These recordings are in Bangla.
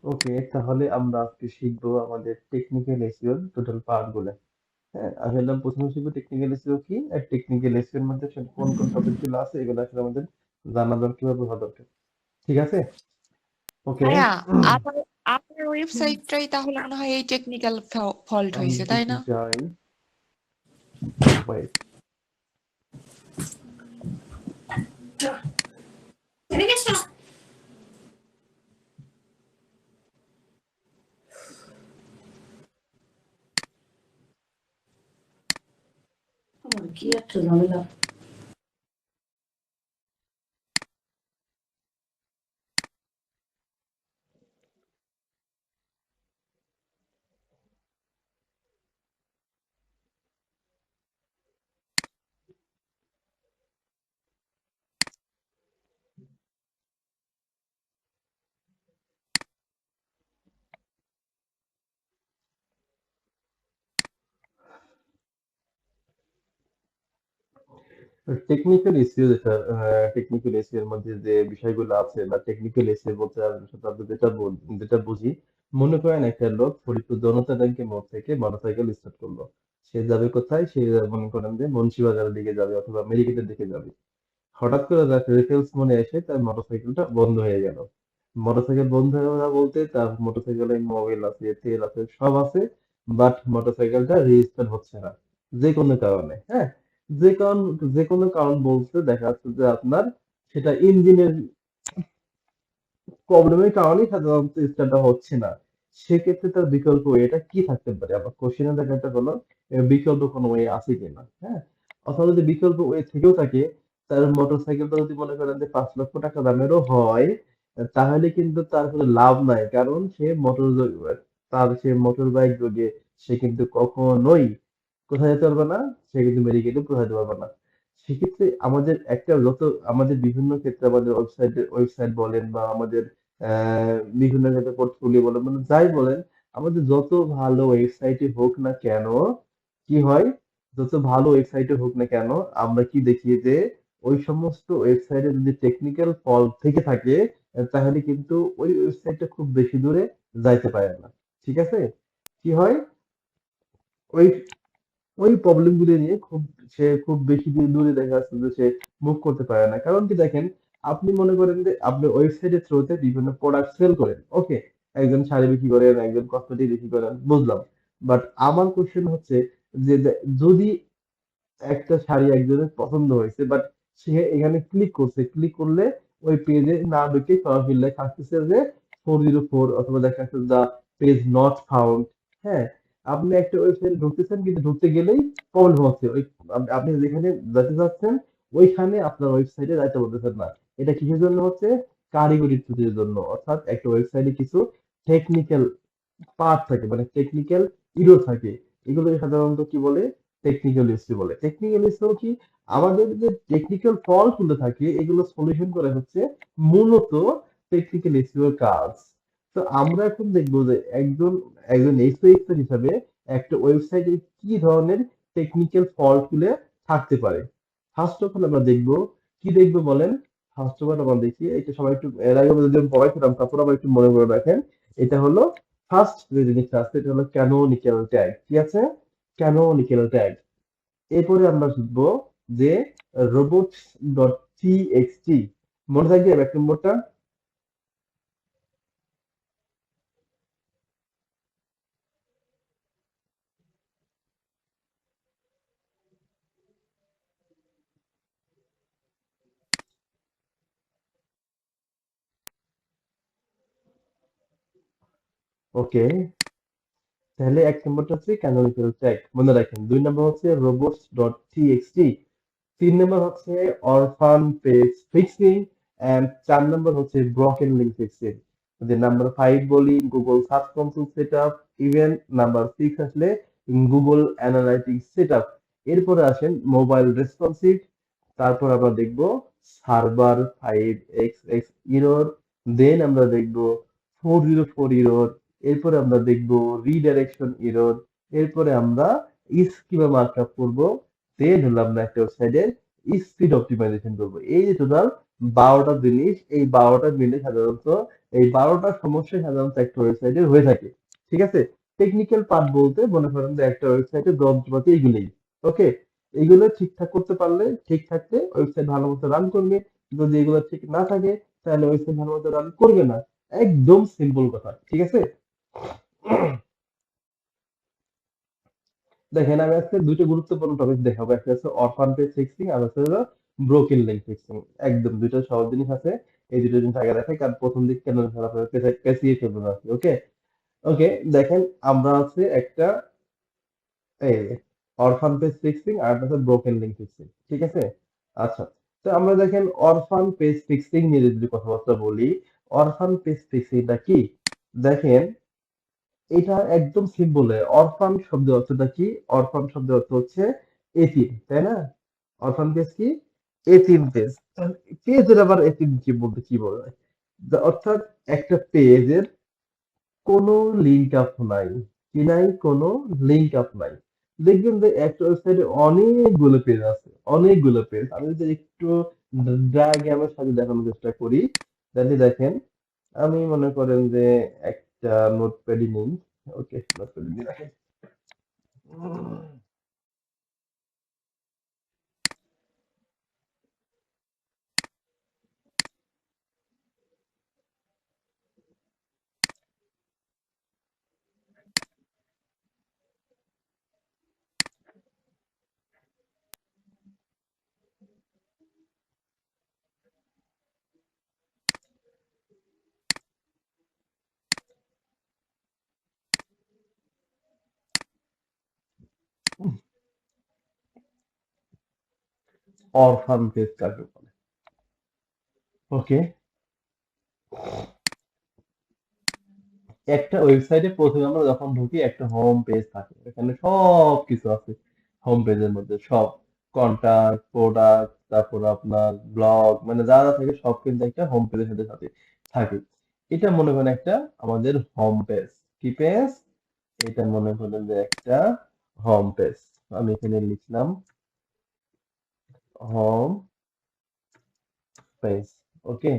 ওকে, তাহলে আমরা আজকে শিখবো আমাদের টেকনিক্যাল এসইওর টোটাল পার্ট গুলো। হ্যাঁ, আসলে আমরা প্রথমে শিখবো টেকনিক্যাল এসইও কি, আর টেকনিক্যাল এসইও এর মধ্যে আসলে কোন কোন টপিক গুলো আছে, এগুলো আসলে আমাদের জানা দরকার, কিভাবে বোঝা দরকার। ঠিক আছে? ওকে। ভাইয়া, আপনার আপনার ওয়েবসাইটটাই তাহলে মনে হয় এই টেকনিক্যাল ফল্ট আমি হয়েছে, যদি তাই একটু না? যাই, ওয়েট। কি একটা ঝামেলা। টেকনিক্যাল এসইও যেটা, টেকনিক্যাল এসইও এর মধ্যে যে বিষয়গুলো আছে, বা টেকনিক্যাল এসইও বলতে আমরা যেটা বুঝি, মনে করেন একটা লোক ফরিদপুর জনতা ব্যাংকের মোড় থেকে মোটরসাইকেল স্টার্ট করলো। সে যাবে কোথায়? সে মনে করেন যে মুন্সিবাজারের দিকে যাবে অথবা মেরিকেটের দিকে যাবে। হঠাৎ করে তার রেফারেন্স মনে এসে তার মোটরসাইকেলটা বন্ধ হয়ে গেল। মোটরসাইকেল বন্ধ হয়ে যাওয়া বলতে তার মোটরসাইকেলে মোবাইল আছে, তেল আছে, সব আছে, বাট মোটরসাইকেলটা রেজিস্টার হচ্ছে না, যে কোনো কারণে। হ্যাঁ, যে কারণ, যে কোনো কারণ বলতে দেখা যাচ্ছে যে আপনার সেটা ইঞ্জিনের প্রবলেমের কারণেই সাধারণত স্টার্টটা হচ্ছে না। সেক্ষেত্রে তার বিকল্প ওয়েটা কি থাকতে পারে? আমার কোশ্চেনের দেখাটা হলো বিকল্প কোনো ওয়ে আছে কিনা। হ্যাঁ, অথবা যদি বিকল্প ওয়ে থেকেও থাকে, তার মোটরসাইকেলটা যদি মনে করেন যে 5 লক্ষ টাকা দামেরও হয়, তাহলে কিন্তু তার কোনো লাভ নাই, কারণ সে মোটর বাইক যোগে সে কিন্তু কখনোই কোথায় যেতে পারবে না, সে কিন্তু মেডিকেলে পৌঁছাতে পারবে না। সেক্ষেত্রে আমাদের একটা যত, আমাদের বিভিন্ন ক্ষেত্রে আমাদের ওয়েবসাইট বলেন, বা আমাদের বিভিন্ন ক্ষেত্রে পোর্টফোলিও বলেন, মানে যাই বলেন, আমাদের যত ভালো ওয়েবসাইটই হোক না কেন, কি হয়, যত ভালো ওয়েবসাইটে হোক না কেন, আমরা কি দেখি যে ওই সমস্ত ওয়েবসাইটে যদি টেকনিক্যাল ফল্ট থেকে থাকে, তাহলে কিন্তু ওই ওয়েবসাইটটা খুব বেশি দূরে যাইতে পারে না। ঠিক আছে? কি হয়, ওই ওই প্রবলেম গুলো নিয়ে খুব বেশি দিন দূরে দেখা যাচ্ছে যে সে মুভ করতে পারে না। কারণ কি দেখেন, আপনি মনে করেন যে আপনি ওয়েবসাইটের থ্রুতে বিভিন্ন প্রোডাক্ট সেল করেন, ওকে, একজন শাড়ি বিক্রি করেন, একজন কসমেটিক বিক্রি করেন, বুঝলাম। বাট আমার কোশ্চেন হচ্ছে যদি একটা শাড়ি একজনের পছন্দ হয়েছে, বাট সে এখানে ক্লিক করছে, ক্লিক করলে ওই পেজে না ঢুকে সরাসরি লেখা আসতেছে যে 404, অথবা দেখা যাচ্ছে দা পেজ নট ফাউন্ড। হ্যাঁ, আপনি একটা ওয়েবসাইটে ঢুকতেছেন, কিন্তু ঢুকতে গেলেই প্রবলেম হচ্ছে, ওই আপনি যেখানে যেতে চাচ্ছেন ওইখানে আপনার ওয়েবসাইটে যাইতে বলতেছেন না। এটা কিসের জন্য হচ্ছে? কারিগরি ত্রুটির জন্য। অর্থাৎ একটা ওয়েবসাইটে কিছু টেকনিক্যাল পার্ট থাকে, মানে টেকনিক্যাল ইরর থাকে। এগুলো সাধারণত কি বলে? টেকনিক্যাল ইস্যু বলে। টেকনিক্যাল ইস্যু কি, আমাদের যে টেকনিক্যাল ফল্ট গুলো থাকে এগুলো সলিউশন করা হচ্ছে মূলত টেকনিক্যাল ইস্যুর কাজ। তো আমরা এখন দেখবো যে একজন একজন এসইও এক্সপার্ট হিসাবে একটা ওয়েবসাইটে কি ধরনের টেকনিক্যাল ফল্ট গুলো থাকতে পারে। ফার্স্ট অফ অল আমরা দেখবো, কি দেখবো বলেন? ফার্স্ট অফ অল আমরা দেখি, এটা সবাই একটু, এর আগে যদি আমি পড়াইছিলাম, তারপর আবার একটু মনে করে রাখেন। এটা হলো ফার্স্ট যে জিনিসটা আছে, এটা হলো ক্যানোনিক্যাল ট্যাগ। কি আছে? Canonical tag. এরপরে আমরা শিখবো যে রোবটস ডট টিএক্সটি, মনে থাকবে এক নম্বরটা? ওকে, তাহলে এক নম্বরটা হচ্ছে ক্যানোনিক্যাল ট্যাগ, মনে রাখেন। দুই নম্বর হচ্ছে রোবটস ডট টিএক্সটি। তিন নম্বর হচ্ছে অরফান পেজ ফিক্সিং, এন্ড চার নম্বর হচ্ছে ব্রকেন লিঙ্ক ফিক্সিং। যদি নাম্বার 5 বলি, Google search console setup. Even number 6 আসলে গুগল অ্যানালাইটিক্স সেটআপ। এরপরে আসেন মোবাইল রেসপন্সিভ। তারপর আমরা দেখব সার্ভার 5xx ইরর। দেন আমরা দেখব 404 ইরর। এরপরে আমরা দেখব রিডাইরেকশন ইরর। এরপরে আমরা স্কিমা মার্কআপ করব। দেন হলো আমরা একটা ওয়েবসাইটের স্পিড অপটিমাইজেশন করব। এই যে টোটাল 12টা জিনিস, এই 12টা মিলে সাধারণত এই 12টা সমস্যা সাধারণত একটা ওয়েবসাইটে হয়ে থাকে। ঠিক আছে? টেকনিক্যাল পার্ট বলতে মনে করেন যে একটা ওয়েবসাইটে যন্ত্রপাতি এগুলোই। ওকে, এগুলো ঠিকঠাক করতে পারলে, ঠিক থাকলে ওয়েবসাইট ভালো মতো রান করবে। যদি এগুলো ঠিক না থাকে তাহলে ওয়েবসাইট ভালো মতো রান করবে না। একদম সিম্পল কথা। ঠিক আছে? দেখেন আমি আজকে দুটো গুরুত্বপূর্ণ টপিক দেখাবো। একটা হচ্ছে অরফান পেজ ফিক্সিং আর হচ্ছে হলো ব্রোকেন লিঙ্ক ফিক্সিং। একদম দুটো সহজ জিনিস আছে। এই দুটো জিনিস আগে দেখাই, কারণ প্রথম দিক কেন খারাপ হবে, পেঁচিয়ে ফেলবো না। ওকে, ওকে, দেখেন আমরা আছে একটা এই অরফান পেজ ফিক্সিং আর একটা হচ্ছে ব্রোকেন লিঙ্ক ফিক্সিং। ঠিক আছে? আচ্ছা, তো আমরা দেখেন অরফান পেজ ফিক্সিং নিয়ে যদি কথাবার্তা বলি, অরফান পেজ ফিক্সিংটা কি? দেখেন এটা একদম সিম্পল। অরফান শব্দের অর্থটা কি? অরফান শব্দের অর্থ হচ্ছে এতিম, তাই না? অরফান পেজ কি? এতিম পেজ। পেজের আবার এতিম কি বলতে কি বলে? অর্থাৎ একটা পেজের কোনো লিঙ্ক আপ নাই, কি নাই? কোনো লিঙ্ক আপ নাই। দেখবেন যে একটা ওয়েবসাইটে অনেকগুলো পেজ আছে, অনেকগুলো পেজ। আমি যদি একটু ডায়াগ্রামের সাথে দেখানোর চেষ্টা করি, তাহলে দেখেন আমি মনে করেন যে একটা নোটপ্যাডই নিই। ওকে, নোটপ্যাড নিয়ে রাখেন। অরফান পেজ কাকে বলে? ওকে, একটা ওয়েবসাইটে প্রথমে আমরা যখন ঢুকি একটা হোম পেজ থাকে, এখানে সব কিছু আছে। হোম পেজের মধ্যে সব কন্টাক্ট, প্রোডাক্ট, তারপর আপনার ব্লগ, মানে যা যা থাকে সব কিন্তু একটা হোম পেজের সাথে সাথে থাকে। এটা মনে করেন একটা আমাদের হোম পেজ। কি পেজ? এটা মনে করেন যে একটা হোম পেজ। আমি এখানে লিখলাম হোম পেজ। ওকে,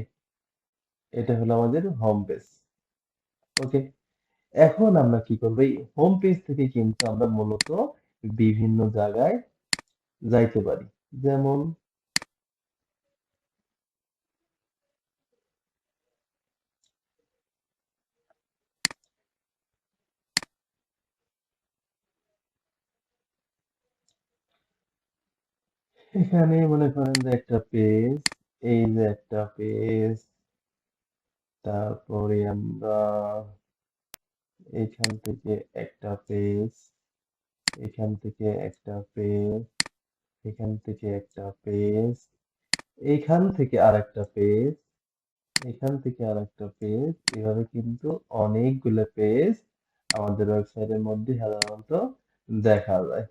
এটা হলো আমাদের হোম পেজ। ওকে, এখন আমরা কি করবো? এই হোম পেজ থেকে কিন্তু আমরা মূলত বিভিন্ন জায়গায় যাইতে পারি। যেমন এখানে মনে করেন যে একটা পেজ, এই যে একটা পেজ, তারপরে আমরা এখান থেকে একটা পেজ, এখান থেকে একটা পেজ, এখান থেকে একটা পেজ, এখান থেকে আরেকটা পেজ, এখান থেকে আরেকটা পেজ, এভাবে কিন্তু অনেকগুলো পেজ আমাদের ওয়েবসাইটের মধ্যে সাধারণত দেখা যায়।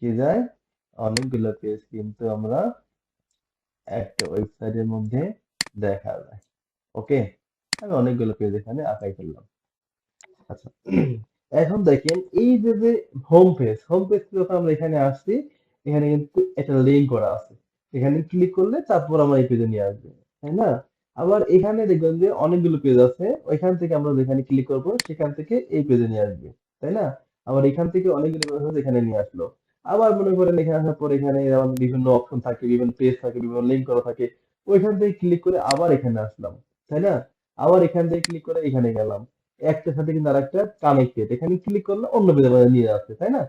কি যায়? অনেকগুলো পেজ কিন্তু আমরা একটা ওয়েবসাইটের মধ্যে দেখা যায়। ওকে, আমি অনেকগুলো পেজ এখানে আঁকাই ফেললাম। আচ্ছা, এখন দেখেন এই যে যে হোম পেজ, হোম পেজ যখন আমরা এখানে আসছি, এখানে কিন্তু একটা লিঙ্ক করা আছে। এখানে ক্লিক করলে তারপর আমরা এই পেজে নিয়ে আসবে, তাই না? আবার এখানে দেখবেন যে অনেকগুলো পেজ আছে, ওইখান থেকে আমরা যেখানে ক্লিক করবো সেখান থেকে এই পেজে নিয়ে আসবে, তাই না? আবার এখান থেকে অনেকগুলো পেজ আছে, এখানে নিয়ে আসলো। আবার মনে করেন এখানে আসার পর এখানে আমাদের বিভিন্ন অপশন থাকে, বিভিন্ন পেজ থাকে, বিভিন্ন লিঙ্ক করা থাকে। ওইখান থেকে ক্লিক করে আবার এখানে আসলাম, তাই না? আবার এখান থেকে ক্লিক করে এখানে গেলাম। একটার সাথে কিন্তু আরেকটা কানেক্টেড। এখানে ক্লিক করলে অন্য পেজে আমাদের নিয়ে যাচ্ছে, তাই না?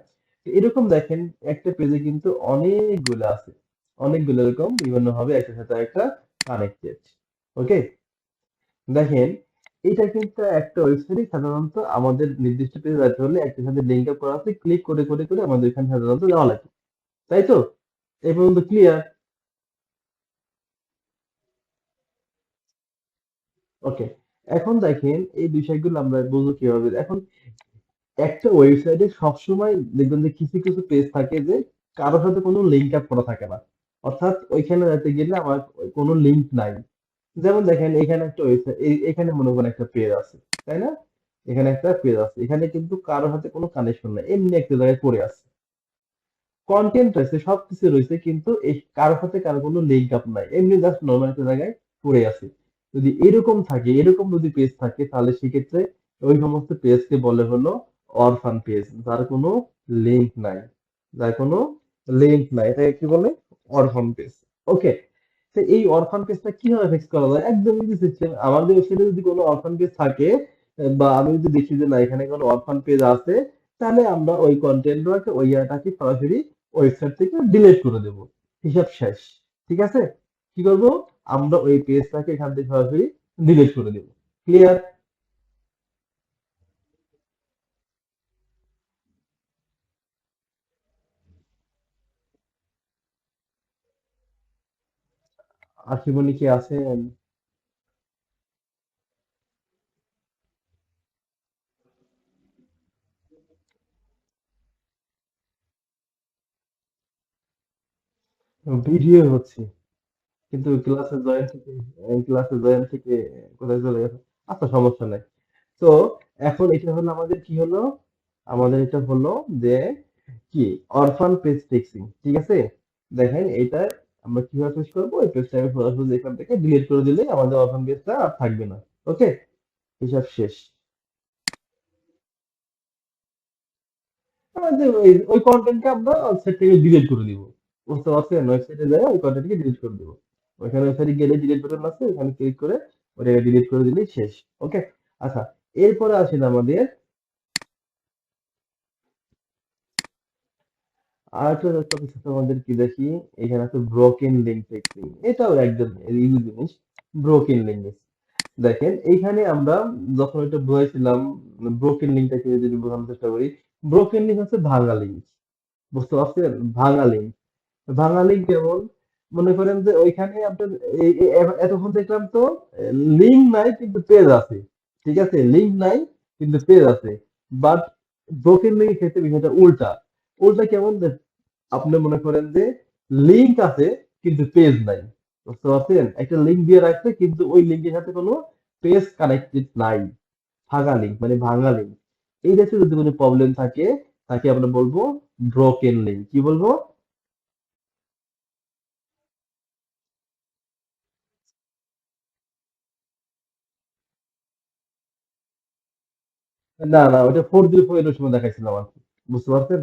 তো এরকম দেখেন একটা পেজে কিন্তু অনেকগুলো আছে, অনেকগুলো এরকম বিভিন্ন ভাবে একটার সাথে একটা কানেক্টেড। ওকে, দেখেন এটা কিন্তু একটা ওয়েবসাইটে সাধারণত আমাদের নির্দিষ্ট পেজে যেতে হলে একটার সাথে লিঙ্ক আপ করা আছে, ক্লিক করে করে করে আমাদের এখানে সাধারণত যাওয়া লাগে, তাই তো? এই পর্যন্ত ক্লিয়ার? ওকে, এখন দেখেন এই বিষয়গুলো আমরা বুঝবো কিভাবে। এখন একটা ওয়েবসাইটে সবসময় দেখবেন যে কিছু কিছু পেজ থাকে যে কারোর সাথে কোনো লিঙ্ক আপ করা থাকে না, অর্থাৎ ওইখানে যেতে গেলে আমার কোনো লিঙ্ক নাই। যেমন দেখেন এখানে একটা ওয়েবসাইট, এখানে মনে করেন একটা পেজ আছে, তাই না? এখানে একটা পেজ আছে, এখানে কিন্তু কারোর সাথে কোনো কানেকশন নাই, এমনি একটা জায়গায় পড়ে আছে। কন্টেন্ট রয়েছে, সবকিছু রয়েছে, কিন্তু এই কারো সাথে কারো কোনো লিঙ্ক আপ নাই, এমনি জাস্ট নর্মাল একটা জায়গায় পড়ে আছে। যদি এরকম থাকে, এরকম যদি পেজ থাকে, তাহলে সেক্ষেত্রে ওই সমস্ত পেজকে বলে হলো অরফান পেজ, যার কোনো লিঙ্ক নাই, যার কোনো লিঙ্ক নাই, এটাকে কি বলে? অরফান পেজ। ওকে, তো এই অরফান পেজটা কিভাবে ফিক্স করা যায়? একদম ইজি সিস্টেম। আমাদের ওয়েবসাইটে যদি কোনো অরফান পেজ থাকে, বা আমি যদি দেখি যে না এখানে কোনো অরফান পেজ আছে, তাহলে আমরা ওই কন্টেন্টটাকে, ওই ইয়াটাকে সরাসরি ওয়েবসাইট থেকে ডিলিট করে দেব। হিসাব শেষ। ঠিক আছে? কি করব? আমরা ওই পেজটাকে এখান থেকে সরাসরি ডিলিট করে দেব। ক্লিয়ার? আশিমনি কি আছেন? ভিডিও হচ্ছে, কিন্তু ক্লাসে জয়েন থেকে কোথায় চলে গেছে? আচ্ছা, সমস্যা নাই। তো এখন এটা হলো আমাদের কি হলো? আমাদের এটা হলো যে কি, অরফান পেজ ফিক্সিং। ঠিক আছে? দেখেন এটা আমরা কিভাবে ফিক্স করবো? ওই পেজটাকে সরাসরি এখান থেকে ডিলিট করে দিলেই আমাদের অরফান পেজটা আর থাকবে না। ওকে, হিসাব শেষ। আমাদের ওই কন্টেন্টকে আমরা ওয়েবসাইট থেকে ডিলিট করে দিব। বুঝতে পারছেন? ওয়েবসাইটে যায় ওই কন্টেন্টকে ডিলিট করে দিব। ওইখানে ওয়েবসাইটে গেলে ডিলিট বাটন আছে, ওখানে ক্লিক করে ওটাকে ডিলিট করে দিলেই শেষ। ওকে, আচ্ছা, এরপরে আসেন আমাদের আরেকটা টপিক আছে আমাদের, কি দেখি, এখানে আছে ব্রোকেন লিঙ্ক ফিক্সিং। এটাও একদম ইজি জিনিস, ব্রোকেন লিঙ্ক। দেখেন এইখানে আমরা যখন এটা বুঝাইছিলাম, ব্রোকেন লিঙ্কটাকে যদি বোঝানোর চেষ্টা করি, ব্রোকেন লিঙ্ক হচ্ছে ভাঙা লিঙ্ক। বুঝতে পারছেন? ভাঙা লিঙ্ক। ভাঙা লিঙ্ক যেমন, মনে করেন যে ওইখানে আপনার এতক্ষণ দেখলাম তো লিঙ্ক নাই কিন্তু পেজ আছে। ঠিক আছে, লিঙ্ক নাই কিন্তু পেজ আছে। বাট ব্রোকেন লিঙ্কের ক্ষেত্রে বিষয়টা উল্টা। উল্টা কেমন? আপনি মনে করেন যে লিঙ্ক আছে কিন্তু পেজ নাই। বুঝতে পারছেন? একটা লিঙ্ক দিয়ে রাখছে কিন্তু ওই লিঙ্কের সাথে কোনো পেজ কানেক্টেড নাই। ভাঙা লিঙ্ক মানে ভাঙা লিঙ্ক। এই জাতীয় যদি কোনো প্রবলেম থাকে, তাকে আমরা বলবো ব্রোকেন লিঙ্ক। কি বলবো? না না, ওটা 404 এর সময় দেখাইছিলাম আর কি। বুঝতে পারছেন?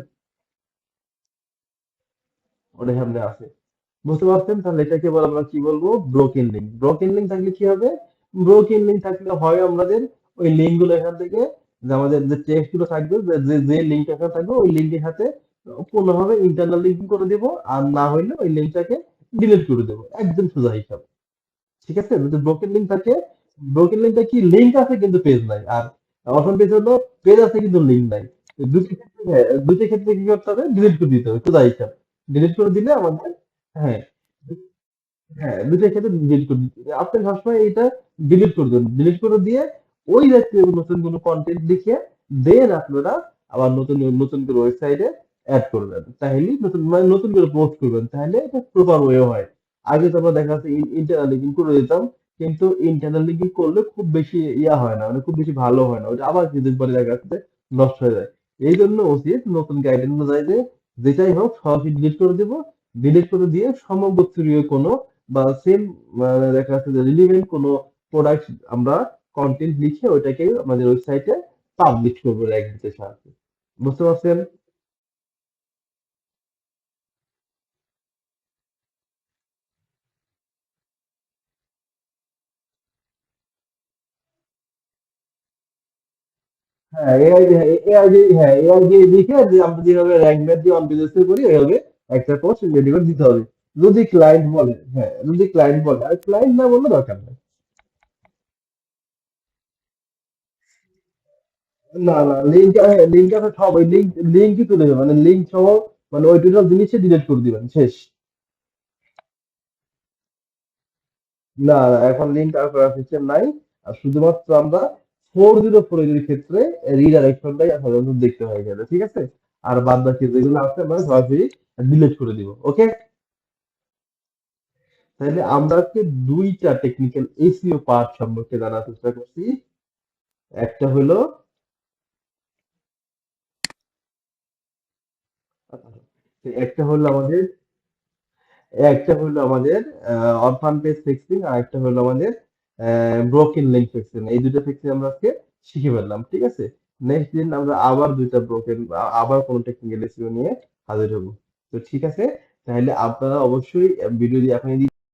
ওটা সামনে আছে। বুঝতে পারছেন? তাহলে এটাকে বলে আমরা কি বলবো? Broken link. ব্রোকেন লিঙ্ক থাকলে কি হবে? ব্রোকেন লিঙ্ক থাকলে হয় আমাদের ওই লিঙ্ক গুলো এখান থেকে, যে আমাদের যে টেক্সট গুলো থাকবে, যে লিঙ্ক এখানে থাকবে, ওই লিঙ্কের সাথে কোনোভাবে ইন্টারনাল লিঙ্কিং করে দিব। আর না হইলে ওই লিঙ্কটাকে ডিলিট করে দেবো। একদম সোজা হিসাব। ঠিক আছে? যদি ব্রোকেন লিঙ্ক থাকে, ব্রোকেন লিঙ্কটা কি, লিঙ্ক আছে কিন্তু পেজ নাই। আর অপশন পেজ হলো পেজ আছে কিন্তু লিঙ্ক নাই। তো দুটি ক্ষেত্রে, হ্যাঁ, দুটি ক্ষেত্রে কি করতে হবে? ডিলিট করে দিতে হবে, সোজা হিসাব। ডিলিট করে দিলে আমাদের, হ্যাঁ, হ্যাঁ, দুইটার ক্ষেত্রে ডিলিট করে দিতে হবে। আপনি সবসময় এটা ডিলিট করে দেবেন। ডিলিট করে দিয়ে ওই জাতীয় নতুন কোনো কন্টেন্ট লিখে দেন আপনারা আবার নতুন নতুন করে ওয়েবসাইটে অ্যাড করবেন। তাহলেই নতুন, মানে নতুন করে পোস্ট করবেন, তাহলে এটা প্রপার ওয়ে হয়। আগে তো আমরা দেখা যাচ্ছে ইন্টারনাল লিঙ্কিং করে দিতাম, কিন্তু ইন্টারনাল লিঙ্কিং করলে খুব বেশি ইয়া হয় না, মানে খুব বেশি ভালো হয় না, ওটা আবার কিছুদিন পরে দেখা যাচ্ছে নষ্ট হয়ে যায়। এই জন্য উচিত নতুন গাইডলাইন অনুযায়ী যে যেটাই হোক সরাসরি ডিলিট করে দেবো। ডিলিট করে দিয়ে সমগোত্রীয় কোনো বা সেম, দেখা যাচ্ছে যে রিলিভেন্ট কোনো প্রোডাক্ট আমরা কন্টেন্ট লিখে ওইটাকে আমাদের ওয়েবসাইটে পাবলিশ করবো র্যাঙ্কিং এর সাহায্যে। বুঝতে পারছেন? হ্যাঁ, এআই দিয়ে লিখে যে আমরা যেভাবে র্যাঙ্ক ম্যাথ দিয়ে অন পেজেস করি, ওইভাবে একটা পোস্ট রেডি করে দিতে হবে। যদি ক্লায়েন্ট বলে, হ্যাঁ, যদি ক্লায়েন্ট বলে, আর ক্লায়েন্ট না বললে দরকার নেই। না না, লিঙ্ক, হ্যাঁ, লিঙ্ক আছে সব, ওই লিঙ্কই তুলে দেবে, মানে লিঙ্ক সহ, মানে ওই টোটাল জিনিসই ডিলিট করে দিবেন, শেষ। না না, এখন লিঙ্ক আর করার সিস্টেম নাই। আর শুধুমাত্র আমরা 404 এর ক্ষেত্রে রিডাইরেকশনটাই সাধারণত দেখতে হয়ে গেলে, ঠিক আছে? আর বাদ বাকি যেগুলো আছে আমরা সরাসরি ডিলিট করে দিব। ওকে, তাহলে আমরা আজকে দুইটা টেকনিক্যাল এসইও পার্ট সম্পর্কে জানার চেষ্টা করছি। একটা হলো, একটা হলো আমাদের অরফান পেজ ফিক্সিং, আর একটা হলো আমাদের ব্রোকেন লিঙ্ক ফিক্সিং। এই দুটো ফিক্সিং আমরা আজকে শিখে ফেললাম, ঠিক আছে। নেক্সট দিন আমরা আবার দুইটা আবার কোনো টেকনিক্যাল ইস্যু নিয়ে হাজির হবো। তো ঠিক আছে, তাহলে আপনারা অবশ্যই ভিডিও দিয়ে আপনি